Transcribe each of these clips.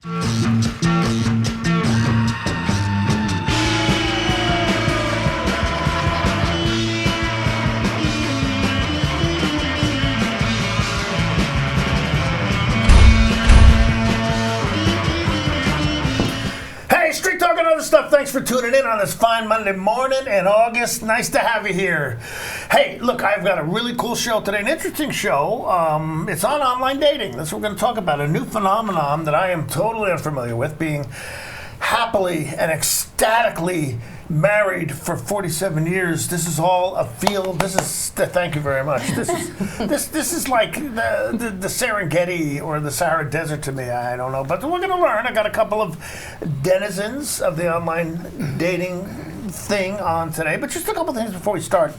Street Talk and other stuff. Thanks for tuning in on this fine Monday morning in August. Nice to have you here. Hey, look, I've got a really cool show today, an interesting show. It's on online dating. That's what we're going to talk about, a new phenomenon that I am totally unfamiliar with, being happily and ecstatically married for 47 years. This is all a field. This is thank you very much. This is like the Serengeti or the Sahara Desert to me. I don't know, but we're going to learn. I got a couple of denizens of the online dating thing on today, but just a couple things before we start.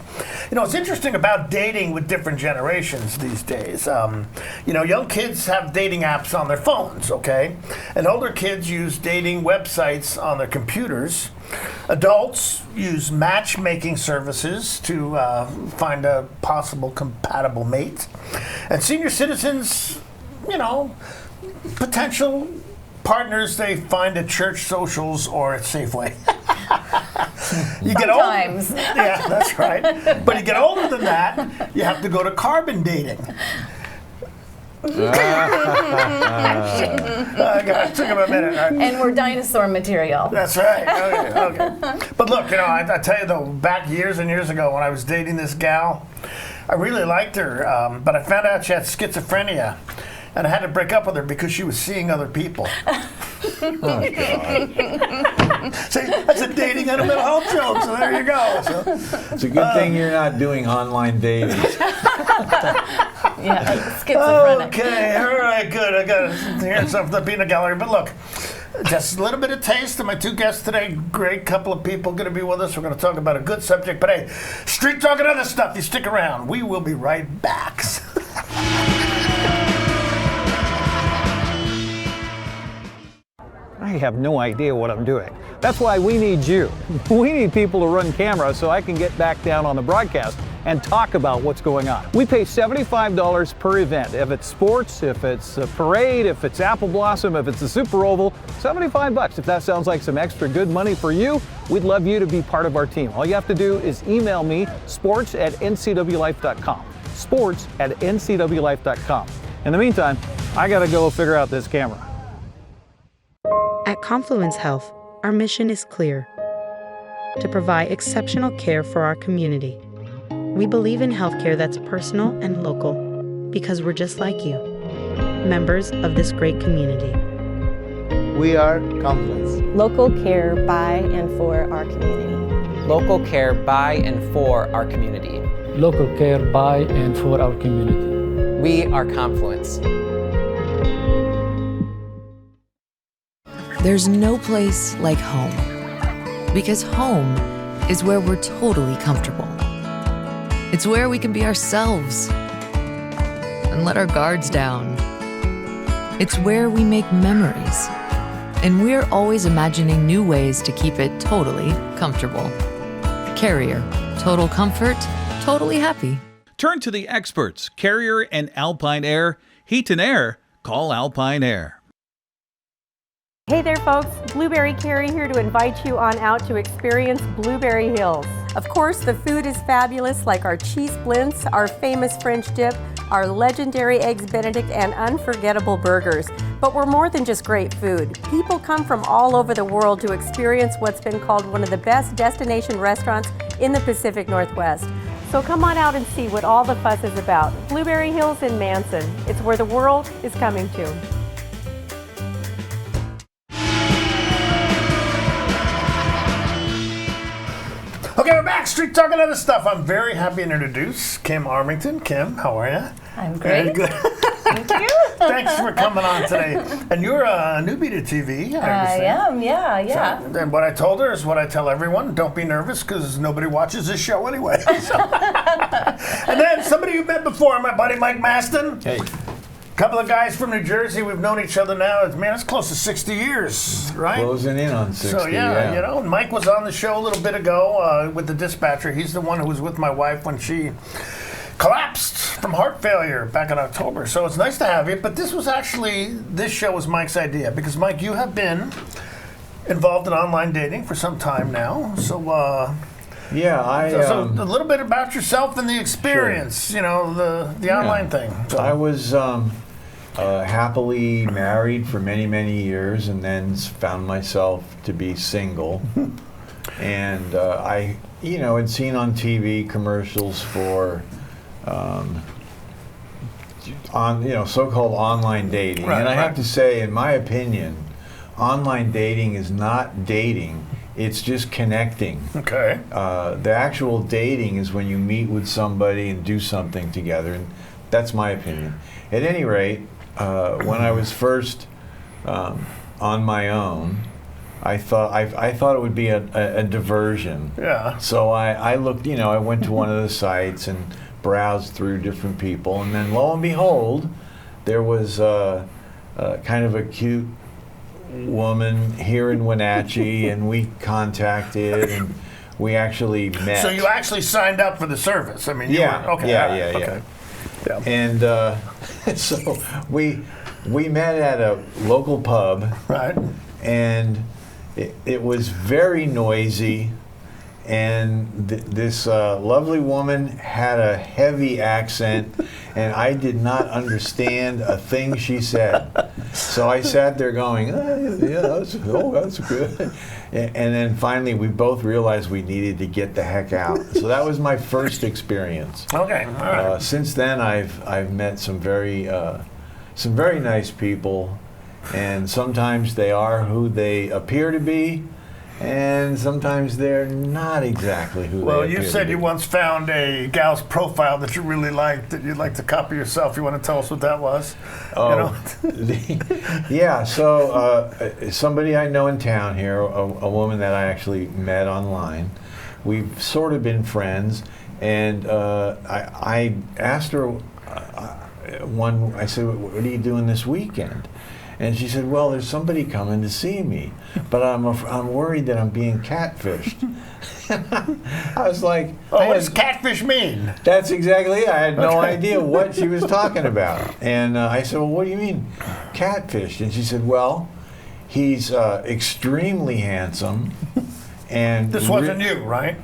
You know, it's interesting about dating with different generations these days. Young kids have dating apps on their phones, okay? And older kids use dating websites on their computers. Adults use matchmaking services to find a possible compatible mate. And senior citizens, potential partners they find at church socials or at Safeway. Sometimes. Yeah, that's right. But you get older than that, you have to go to carbon dating. It took him a minute. Right? And we're dinosaur material. That's right. Okay. But look, I tell you though, back years and years ago when I was dating this gal, I really liked her, but I found out she had schizophrenia. And I had to break up with her because she was seeing other people. Oh, God. See, that's a dating and a mental health joke, so there you go. So, it's a good thing you're not doing online dating. Yeah, schizophrenic. Okay, all right, good. I got to hear some of the peanut gallery. But look, just a little bit of taste of my two guests today. Great couple of people going to be with us. We're going to talk about a good subject. But hey, street talk and other stuff. You stick around. We will be right back. I have no idea what I'm doing. That's why we need you. We need people to run cameras so I can get back down on the broadcast and talk about what's going on. We pay $75 per event. If it's sports, if it's a parade, if it's Apple Blossom, if it's the Super Oval, $75. If that sounds like some extra good money for you, we'd love you to be part of our team. All you have to do is email me, sports@ncwlife.com. sports@ncwlife.com. In the meantime, I gotta go figure out this camera. At Confluence Health, our mission is clear: to provide exceptional care for our community. We believe in healthcare that's personal and local because we're just like you, members of this great community. We are Confluence. Local care by and for our community. Local care by and for our community. Local care by and for our community. We are Confluence. There's no place like home, because home is where we're totally comfortable. It's where we can be ourselves and let our guards down. It's where we make memories, and we're always imagining new ways to keep it totally comfortable. Carrier, total comfort, totally happy. Turn to the experts, Carrier and Alpine Air. Heat and air, call Alpine Air. Hey there folks, Blueberry Carrie here to invite you on out to experience Blueberry Hills. Of course, the food is fabulous, like our cheese splints, our famous French dip, our legendary Eggs Benedict, and unforgettable burgers. But we're more than just great food. People come from all over the world to experience what's been called one of the best destination restaurants in the Pacific Northwest. So come on out and see what all the fuss is about. Blueberry Hills in Manson. It's where the world is coming to. Okay, we're back. Street Talk and other stuff. I'm very happy to introduce Kim Armington. Kim, how are you? I'm great. Very good. Thank you. Thanks for coming on today. And you're a newbie to TV. I am, yeah. So, and what I told her is what I tell everyone. Don't be nervous because nobody watches this show anyway. So. And then somebody you met before, my buddy Mike Maston. Hey. Couple of guys from New Jersey. We've known each other now. It's close to 60 years, right? Closing in on 60, So, yeah. Mike was on the show a little bit ago with the dispatcher. He's the one who was with my wife when she collapsed from heart failure back in October. So it's nice to have you. But this show was Mike's idea because, Mike, you have been involved in online dating for some time now. So, yeah, so a little bit about yourself and the experience, sure. you know, the online thing. So. I was happily married for many, many years and then found myself to be single. And I, had seen on TV commercials for so-called online dating. Right, and I have right. to say, in my opinion, online dating is not dating. It's just connecting. Okay. The actual dating is when you meet with somebody and do something together, and that's my opinion. At any rate, when I was first on my own, I thought it would be a diversion. Yeah. So I looked, I went to one of the sites and browsed through different people, and then lo and behold, there was kind of a cute woman here in Wenatchee, and we contacted, and we actually met. So you actually signed up for the service? I mean, yeah, okay. Yeah. And so we met at a local pub, right? And it was very noisy, and this lovely woman had a heavy accent, and I did not understand a thing she said. So I sat there going, that's good. And then finally, we both realized we needed to get the heck out. So that was my first experience. Okay, all right. Since then, I've met some very nice people, and sometimes they are who they appear to be, and sometimes they're not exactly who they appear to be. Well, you said you once found a gal's profile that you really liked, that you'd like to copy yourself. You want to tell us what that was? Oh, yeah. So somebody I know in town here, a woman that I actually met online. We've sort of been friends, and I asked her I said, what are you doing this weekend? And she said, well, there's somebody coming to see me, but I'm worried that I'm being catfished. I was like, what does catfish mean? That's exactly it. I had no idea what she was talking about. And I said, well, what do you mean catfished? And she said, well, he's extremely handsome. And this wasn't you, right?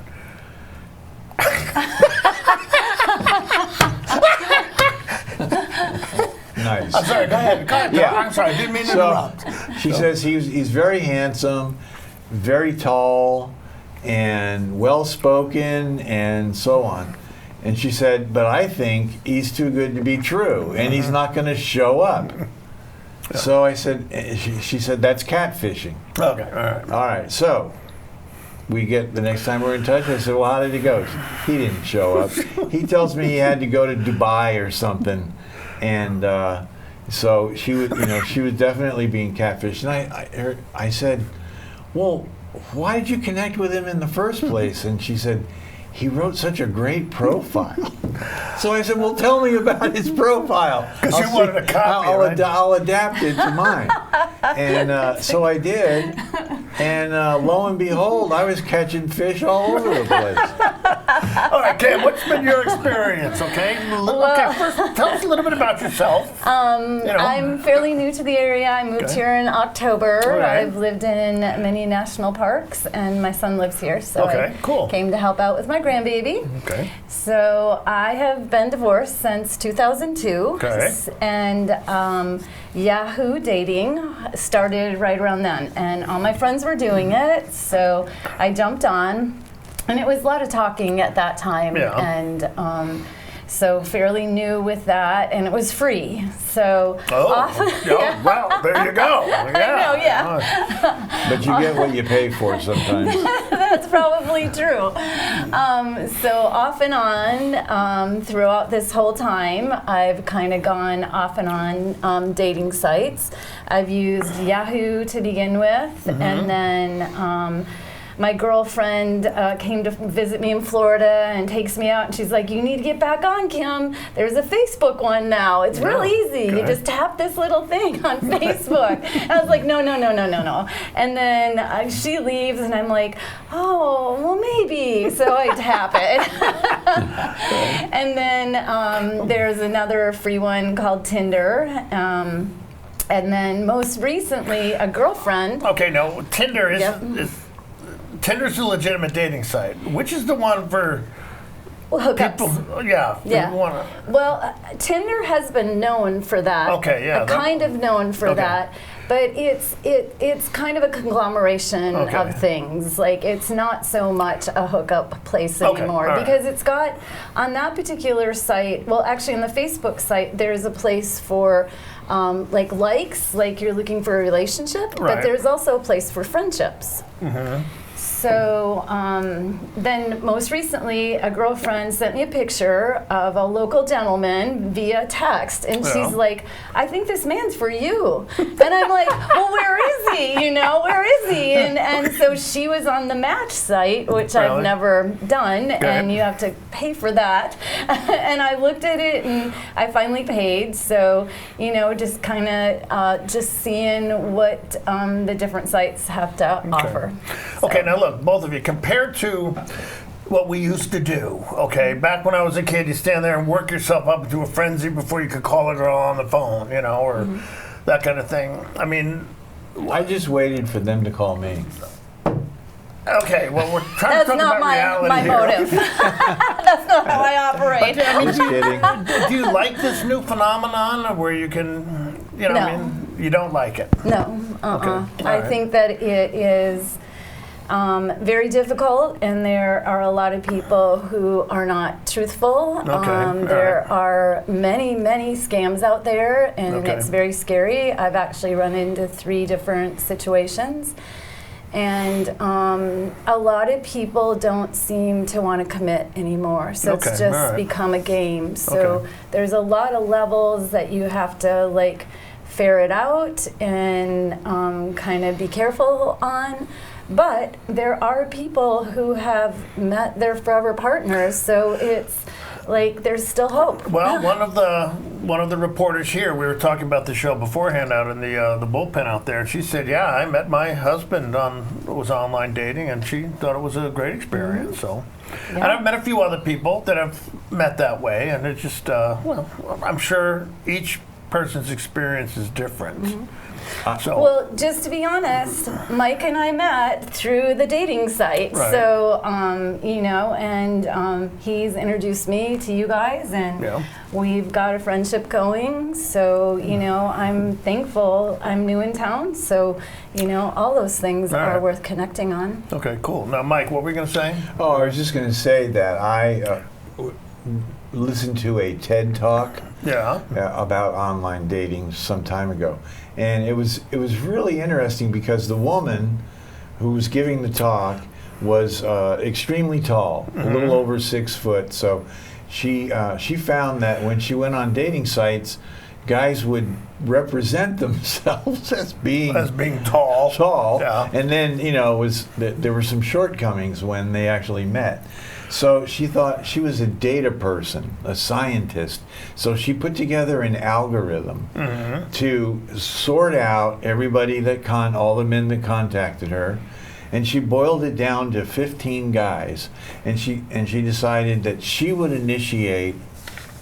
Nice. I'm sorry, go ahead. Yeah. I'm sorry, I didn't mean to interrupt. She says he's very handsome, very tall, and well-spoken, and so on. And she said, but I think he's too good to be true, and he's not going to show up. So I said, she said, that's catfishing. Okay, all right. All right, so we get, the next time we're in touch, I said, well, how did it go? He didn't show up. He tells me he had to go to Dubai or something. And so she was definitely being catfished. And I said, well, why did you connect with him in the first place? And she said, he wrote such a great profile. So I said, well, tell me about his profile. Because you wanted a copy, I'll adapt it to mine. And so I did. And lo and behold, I was catching fish all over the place. All right, Kim, what's been your experience, okay? Okay, first, tell us a little bit about yourself. I'm fairly new to the area. I moved here in October. Right. I've lived in many national parks, and my son lives here, so I came to help out with my grandbaby. Okay. So I have been divorced since 2002. Okay. And Yahoo dating started right around then, and all my friends were doing it, so I jumped on. And it was a lot of talking at that time, and so fairly new with that, and it was free. So often, well, there you go. Yeah. I know, But you get what you pay for sometimes. That's probably true. So off and on, throughout this whole time, I've kind of gone off and on dating sites. I've used Yahoo to begin with, and then my girlfriend came to visit me in Florida and takes me out, and she's like, "You need to get back on, Kim. There's a Facebook one now. It's real easy. You just tap this little thing on Facebook." And I was like, no. And then she leaves, and I'm like, "Oh, well, maybe." So I tap it. And then there's another free one called Tinder. And then most recently, a girlfriend. Okay, no, Tinder is Tinder's a legitimate dating site. Which is the one for hookups? People, yeah. Well, Tinder has been known for that. Okay, yeah. Kind of known for that. But it's kind of a conglomeration of things. Like, it's not so much a hookup place anymore because it's got, on that particular site, well, actually on the Facebook site, there's a place for likes, like you're looking for a relationship, but there's also a place for friendships. Mm-hmm. So then most recently, a girlfriend sent me a picture of a local gentleman via text, and she's like, "I think this man's for you." And I'm like, "Well, where is he? You know, where is he?" And so she was on the Match site, which I've never done, and you have to pay for that. And I looked at it, and I finally paid. So, you know, just kind of just seeing what the different sites have to offer. Okay, now look, both of you, compared to what we used to do, okay, back when I was a kid, you stand there and work yourself up into a frenzy before you could call a girl on the phone, you know, or that kind of thing. I mean, I just waited for them to call me. Okay, well, we're trying to talk about reality my motive. That's not how I operate. But, I mean, just kidding. Do you like this new phenomenon where you can, you know, I mean, you don't like it? No. Okay. I think that it is very difficult, and there are a lot of people who are not truthful. There are many scams out there, and it's very scary. I've actually run into 3 different situations, and a lot of people don't seem to want to commit anymore. So it's just become a game. So there's a lot of levels that you have to like ferret out and kind of be careful on. But there are people who have met their forever partners, so it's like there's still hope. Well, one of the reporters here, we were talking about the show beforehand out in the bullpen out there, and she said, "Yeah, I met my husband was online dating, and she thought it was a great experience." So, and I've met a few other people that have met that way, and it's just well, I'm sure each person's experience is different. Well, just to be honest, Mike and I met through the dating site. So, you know, and he's introduced me to you guys, and we've got a friendship going. So, you know, I'm thankful I'm new in town. So, you know, all those things are worth connecting on. Okay, cool. Now, Mike, what were we going to say? Oh, I was just going to say that I listened to a TED Talk about online dating some time ago. And it was really interesting because the woman who was giving the talk was extremely tall, a little over 6 foot. So she found that when she went on dating sites, guys would represent themselves as being tall, and then, you know, there were some shortcomings when they actually met. So she thought she was a data person, a scientist. So she put together an algorithm to sort out everybody all the men that contacted her, and she boiled it down to 15 guys, and she decided that she would initiate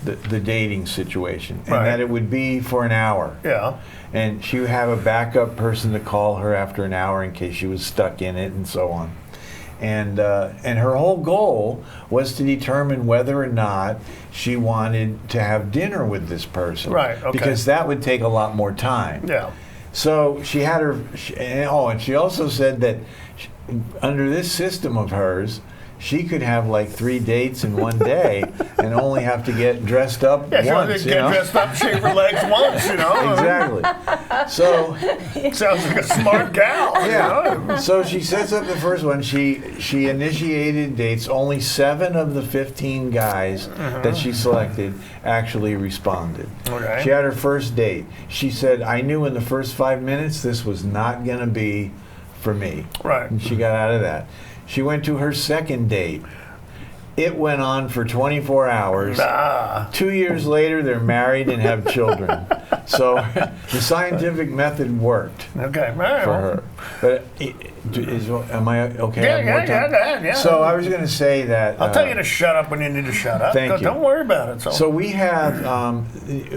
the dating situation, and that it would be for an hour. And she would have a backup person to call her after an hour in case she was stuck in it, and so on. And her whole goal was to determine whether or not she wanted to have dinner with this person, because that would take a lot more time. So she had and she also said that under this system of hers, she could have like 3 dates in one day and only have to get dressed up once. Get dressed up, shave her legs once, you know. Exactly. So sounds like a smart gal. Yeah. You know? So she sets up the first one. She initiated dates. Only 7 of the 15 guys that she selected actually responded. She had her first date. She said, "I knew in the first 5 minutes this was not going to be for me. Right. And she got out of that. She went to her second date. It went on for 24 hours. 2 years later, they're married and have children. So the scientific method worked Okay, right. for her. But am I okay? Yeah, I have more time? go ahead, yeah. So I was going to say that. I'll tell you to shut up when you need to shut up. Thank you. Don't worry about it. So we have,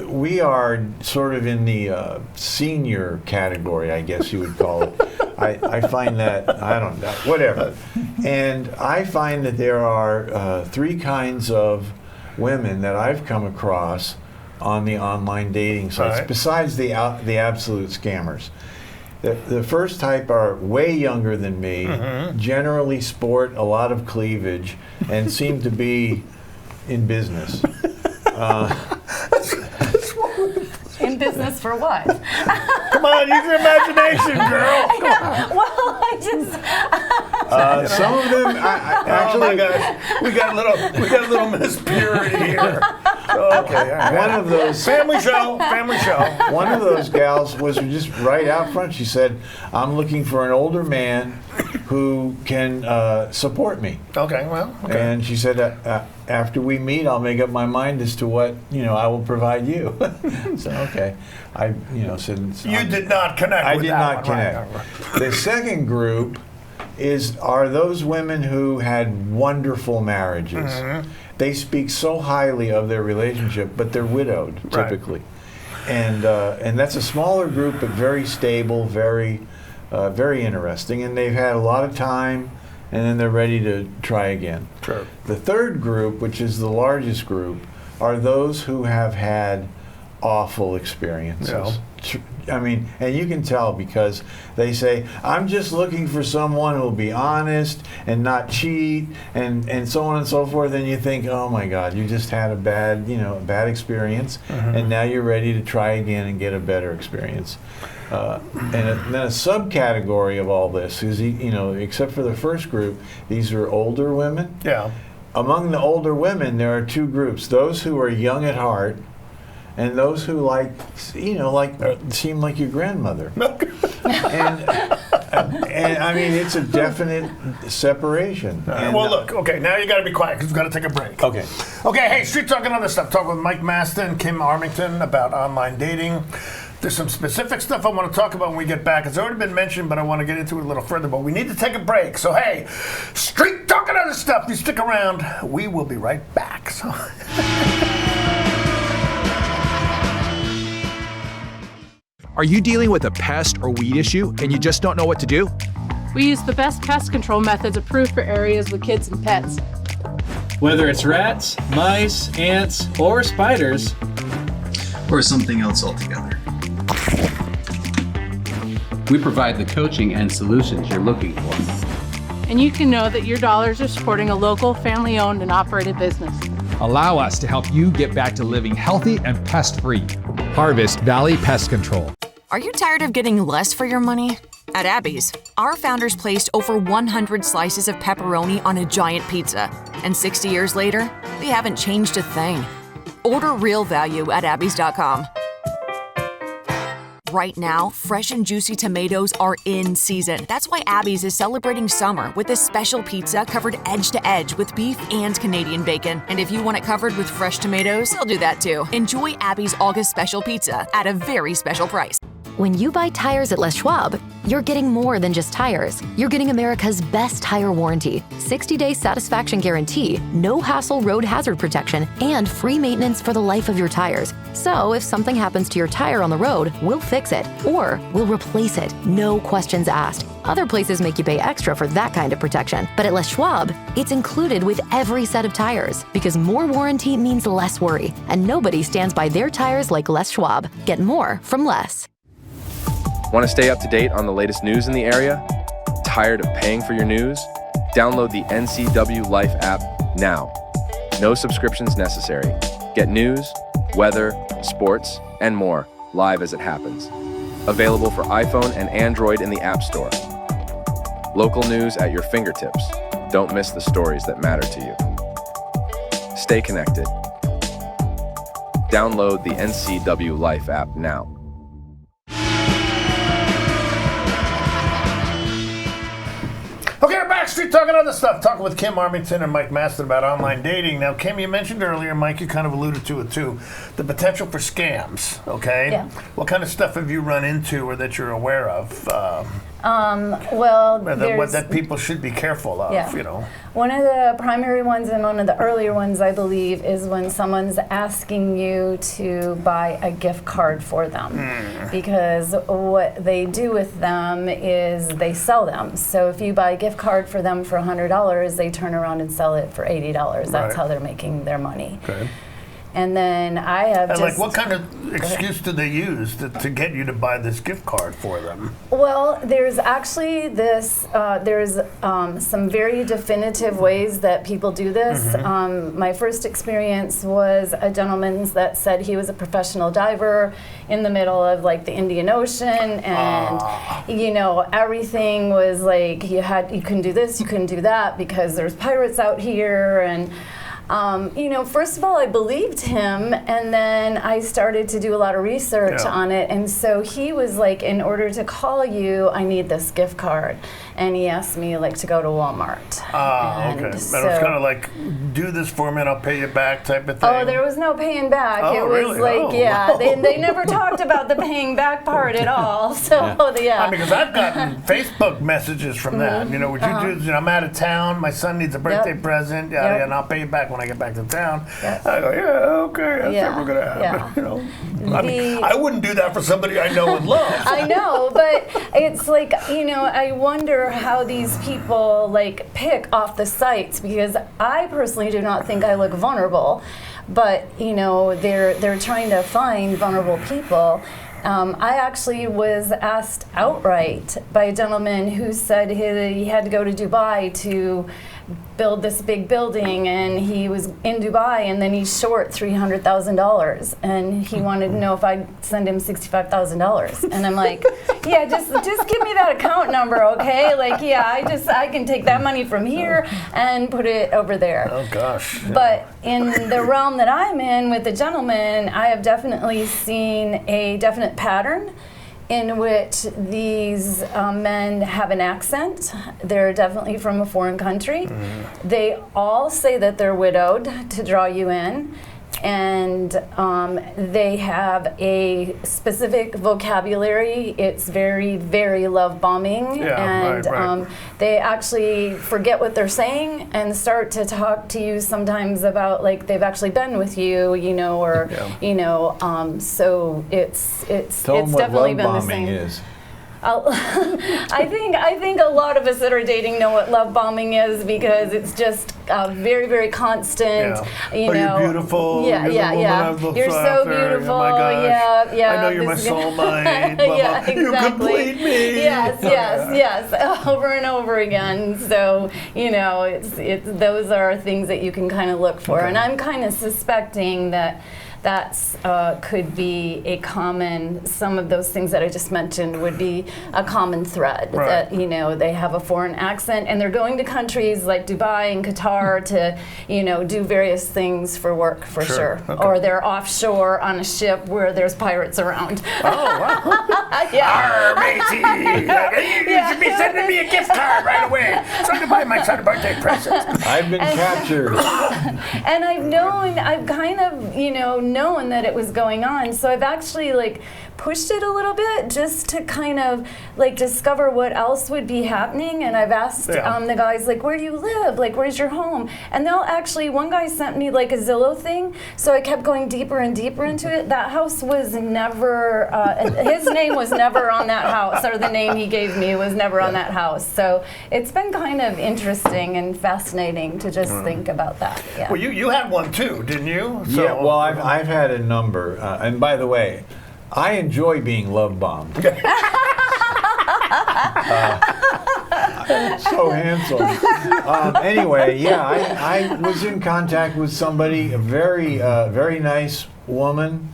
we are sort of in the senior category, I guess you would call it. I find that, I don't know, whatever. And I find that there are 3 kinds of women that I've come across on the online dating sites, Right. besides the absolute scammers. The first type are way younger than me, generally sport a lot of cleavage, and seem to be in business. In business for what? Come on, use your imagination, girl. Well, I just. Some of them, actually, Oh my gosh, we got a little Miss Purity here. Okay, all right. one of those Family show. one of those gals was just right out front. She said, "I'm looking for an older man who can support me." Okay, well, okay. And she said, "After we meet, I'll make up my mind as to what I will provide you." So okay, I said You did not connect I with did that not one, connect. right. The second group are those women who had wonderful marriages. They speak so highly of their relationship, but they're widowed typically, and that's a smaller group, but very stable, very interesting, and they've had a lot of time, and then they're ready to try again. Sure. The third group, which is the largest group, are those who have had awful experiences. Yeah. I mean, and you can tell because they say, "I'm just looking for someone who will be honest and not cheat," and so on and so forth. And you think, "Oh my God, you just had a bad experience, and now you're ready to try again and get a better experience." And then a subcategory of all this is, except for the first group, these are older women. Yeah. Among the older women, there are 2 groups: those who are young at heart, and those who seem like your grandmother. and I mean, it's a definite separation. And, Well, look, okay, now you got to be quiet because we've got to take a break. Okay. Okay, hey, Street Talking Other Stuff. Talk with Mike Maston, Kim Armington about online dating. There's some specific stuff I want to talk about when we get back. It's already been mentioned, but I want to get into it a little further. But we need to take a break. So, hey, Street Talking Other Stuff. You stick around. We will be right back. So. Are you dealing with a pest or weed issue and you just don't know what to do? We use the best pest control methods approved for areas with kids and pets. Whether it's rats, mice, ants, or spiders, or something else altogether, we provide the coaching and solutions you're looking for. And you can know that your dollars are supporting a local, family-owned and operated business. Allow us to help you get back to living healthy and pest-free. Harvest Valley Pest Control. Are you tired of getting less for your money? At Abby's, our founders placed over 100 slices of pepperoni on a giant pizza, and 60 years later, they haven't changed a thing. Order real value at abbys.com. Right now, fresh and juicy tomatoes are in season. That's why Abby's is celebrating summer with a special pizza covered edge to edge with beef and Canadian bacon. And if you want it covered with fresh tomatoes, they'll do that too. Enjoy Abby's August special pizza at a very special price. When you buy tires at Les Schwab, you're getting more than just tires. You're getting America's best tire warranty, 60-day satisfaction guarantee, no hassle road hazard protection, and free maintenance for the life of your tires. So if something happens to your tire on the road, we'll fix it, or we'll replace it, no questions asked. Other places make you pay extra for that kind of protection, but at Les Schwab, it's included with every set of tires, because more warranty means less worry, and nobody stands by their tires like Les Schwab. Get more from Les. Want to stay up to date on the latest news in the area? Tired of paying for your news? Download the NCW Life app now. No subscriptions necessary. Get news, weather, sports, and more live as it happens. Available for iPhone and Android in the App Store. Local news at your fingertips. Don't miss the stories that matter to you. Stay connected. Download the NCW Life app now. talking other stuff. Talking with Kim Armington and Mike Maston about online dating. Now, Kim, you mentioned earlier, Mike, you kind of alluded to it too, the potential for scams, okay? Yeah. What kind of stuff have you run into or that you're aware of? Well, that people should be careful of, Yeah. you know? One of the primary ones and one of the earlier ones, I believe, is when someone's asking you to buy a gift card for them. Because what they do with them is they sell them. So if you buy a gift card for them for $100, they turn around and sell it for $80. That's Right. how they're making their money. Okay. And then I have And just... like, what kind of excuse do they use to get you to buy this gift card for them? Well, there's actually this, there's some very definitive ways that people do this. My first experience was a gentleman that said he was a professional diver in the middle of like the Indian Ocean, and you know, everything was like, you couldn't do this, you couldn't do that because there's pirates out here, and you know, first of all, I believed him, and then I started to do a lot of research on it, and so he was like, in order to call you, I need this gift card, and he asked me like to go to Walmart. Okay. And so, it was kind of like, do this for me and I'll pay you back type of thing? Oh, there was no paying back. Oh, it was really? like, Oh, yeah, wow. they never talked about the paying back part at all, so yeah. I mean, because I've gotten Facebook messages from that. You know, would you do, you know, I'm out of town, my son needs a birthday present, and I'll pay you back when I get back to town. I go, okay, that's never going to happen. You know, I mean, I wouldn't do that for somebody I know and love. I know, but it's like, you know, I wonder how these people like pick off the sites, because I personally do not think I look vulnerable, but you know, they're trying to find vulnerable people. I actually was asked outright by a gentleman who said he had to go to Dubai to build this big building, and he was in Dubai, and then he's short $300,000, and he wanted to know if I'd send him $65,000, and I'm like, yeah, just give me that account number, okay? Like, yeah, I can take that money from here and put it over there. Oh gosh. But in the realm that I'm in with the gentleman, I have definitely seen a definite pattern in which these men have an accent. They're definitely from a foreign country. They all say that they're widowed to draw you in, and they have a specific vocabulary. It's very, very love bombing, and they actually forget what they're saying and start to talk to you sometimes about like they've actually been with you, you know, or you know. So it's definitely been the same. Is. I think a lot of us that are dating know what love bombing is, because it's just very, very constant. You know, you're beautiful. Yeah, You're so beautiful. Oh my gosh. Yeah. I know you're my soulmate. Blah, Yeah, blah. exactly. You complete me. Yes, over and over again. So you know, it's those are things that you can kind of look for, and I'm kind of suspecting that. That's could be a common, some of those things that I just mentioned would be a common thread. That, you know, they have a foreign accent and they're going to countries like Dubai and Qatar to, you know, do various things for work, for sure. Or they're offshore on a ship where there's pirates around. Oh, wow. Arr, matey. You should be sending me a gift card right away so I can buy my son a birthday present. I've been captured. And I've kind of, you know, known that it was going on, so I've actually like pushed it a little bit just to kind of like discover what else would be happening. And I've asked the guys like, where do you live, like where's your home, and they'll actually, one guy sent me like a Zillow thing, so I kept going deeper and deeper into it. That house was never his name was never on that house, or the name he gave me was never on that house. So it's been kind of interesting and fascinating to just think about that. Well, you had one too, didn't you? So, yeah, well, I've had a number, and by the way, I enjoy being love bombed. So handsome. Anyway, yeah, I was in contact with somebody, a very, very nice woman,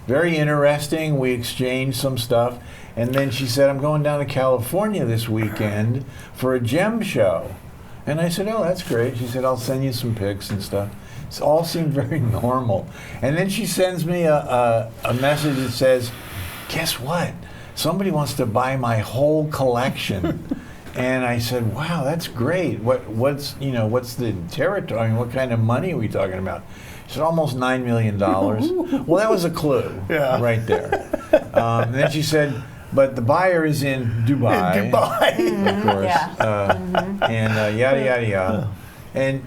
very interesting. We exchanged some stuff, and then she said, I'm going down to California this weekend for a gem show. And I said, oh, that's great. She said, I'll send you some pics and stuff. It all seemed very normal. And then she sends me a message that says, guess what? Somebody wants to buy my whole collection. And I said, "Wow, that's great. What's the territory? I mean, what kind of money are we talking about?" She said, "Almost $9 million." Well, that was a clue right there. And then she said, "But the buyer is in Dubai." In Dubai. Of course. And yada, yada, yada. And,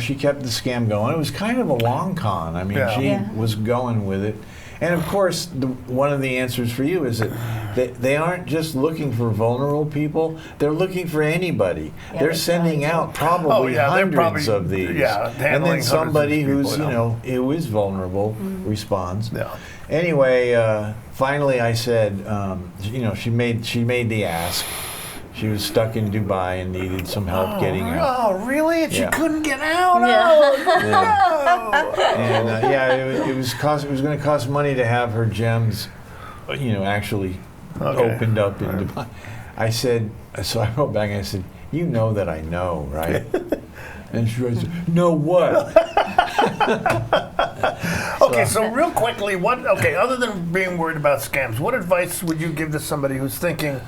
she kept the scam going. It was kind of a long con. I mean, she was going with it. And, of course, one of the answers for you is that they aren't just looking for vulnerable people. They're looking for anybody. They're sending out probably hundreds of these. And then somebody who's, who is vulnerable responds. Yeah. Anyway, finally I said, she made the ask. She was stuck in Dubai and needed some help getting out. Oh, really? And she couldn't get out? And it was going to cost money to have her gems, actually opened up in Dubai. I said, so I wrote back and I said, "You know that I know, right?" And she writes, "Know what?" Okay, so real quickly, other than being worried about scams, what advice would you give to somebody who's thinking,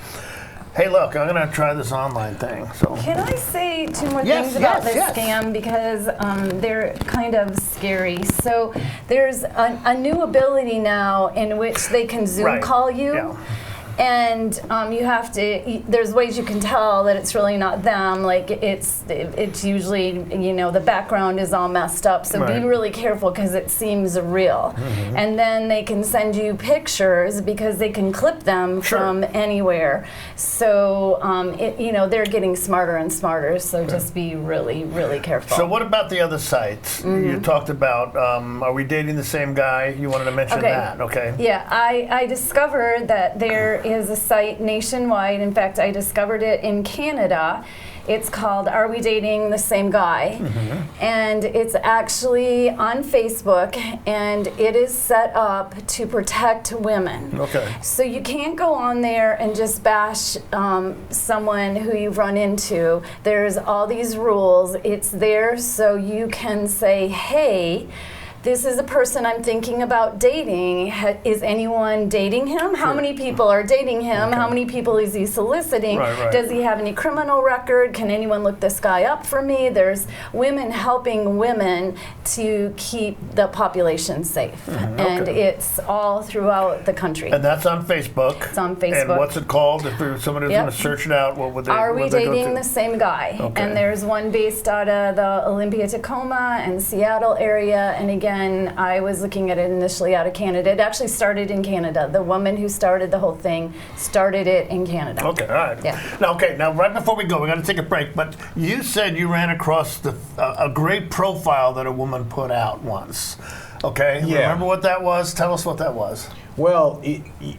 "Hey, look, I'm going to try this online thing"? So can I say two more things about this scam, because they're kind of scary. So there's a new ability now in which they can Zoom call you. Yeah. And you have to, there's ways you can tell that it's really not them. Like it's usually, the background is all messed up. So be really careful because it seems real. Mm-hmm. And then they can send you pictures because they can clip them from anywhere. So, they're getting smarter and smarter. So just be really, really careful. So what about the other sites? Mm-hmm. You talked about, are we dating the same guy? You wanted to mention that, okay? Yeah, I discovered that there is a site nationwide. In fact, I discovered it in Canada. It's called Are We Dating the Same Guy? Mm-hmm. And it's actually on Facebook, and it is set up to protect women. Okay. So you can't go on there and just bash someone who you've run into. There's all these rules. It's there so you can say, "Hey, this is a person I'm thinking about dating. Is anyone dating him? How many people are dating him? How many people is he soliciting? Does he have any criminal record? Can anyone look this guy up for me?" There's women helping women to keep the population safe. Mm-hmm. And it's all throughout the country. And that's on Facebook. It's on Facebook. And what's it called? If somebody was going to search it out, what would they Are We Dating the Same Guy? Okay. And there's one based out of the Olympia, Tacoma, and Seattle area. And again, I was looking at it initially out of Canada. It actually started in Canada. The woman who started the whole thing started it in Canada. Okay, all right. Yeah. Now, right before we go, we got to take a break. But you said you ran across a great profile that a woman put out once. Okay. Yeah. Remember what that was? Tell us what that was. Well,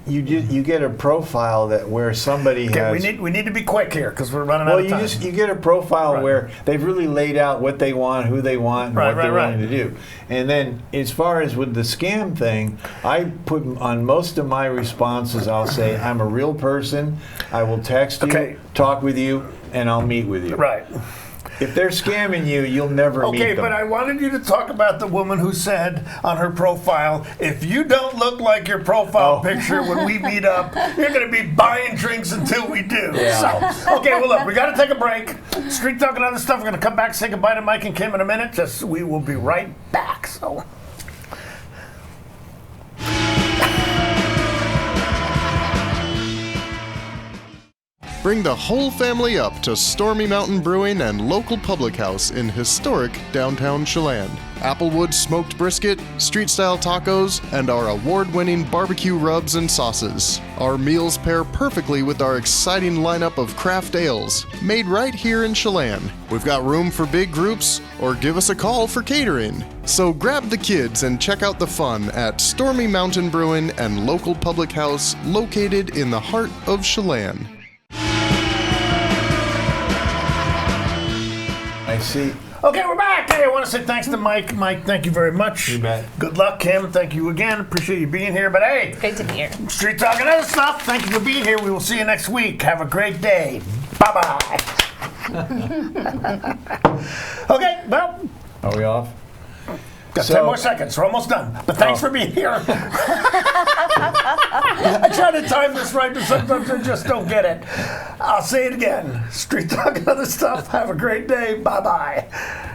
you get a profile where somebody has. We need to be quick here because we're running out of time. You get a profile where they've really laid out what they want, who they want, and what they're willing to do. And then, as far as with the scam thing, I put on most of my responses. I'll say, "I'm a real person. I will text you, talk with you, and I'll meet with you." Right. If they're scamming you, you'll never meet them. Okay, but I wanted you to talk about the woman who said on her profile, "If you don't look like your profile picture when we meet up, you're going to be buying drinks until we do." Yeah. So, okay, well, look, we got to take a break. Street Talk and other stuff. We're going to come back, say goodbye to Mike and Kim in a minute. We will be right back. So. Bring the whole family up to Stormy Mountain Brewing and local public house in historic downtown Chelan. Applewood smoked brisket, street-style tacos, and our award-winning barbecue rubs and sauces. Our meals pair perfectly with our exciting lineup of craft ales, made right here in Chelan. We've got room for big groups, or give us a call for catering. So grab the kids and check out the fun at Stormy Mountain Brewing and local public house located in the heart of Chelan. I see. Okay, we're back. Hey, I want to say thanks to Mike. Mike, thank you very much. You bet. Good luck, Kim. Thank you again. Appreciate you being here. But hey, great to be here. Street Talk and other stuff. Thank you for being here. We will see you next week. Have a great day. Bye-bye. Okay, well. Are we off? Got 10 more seconds. We're almost done. But thanks for being here. I tried try to time this right, but sometimes I just don't get it. I'll say it again. Street Talk and other stuff. Have a great day. Bye-bye.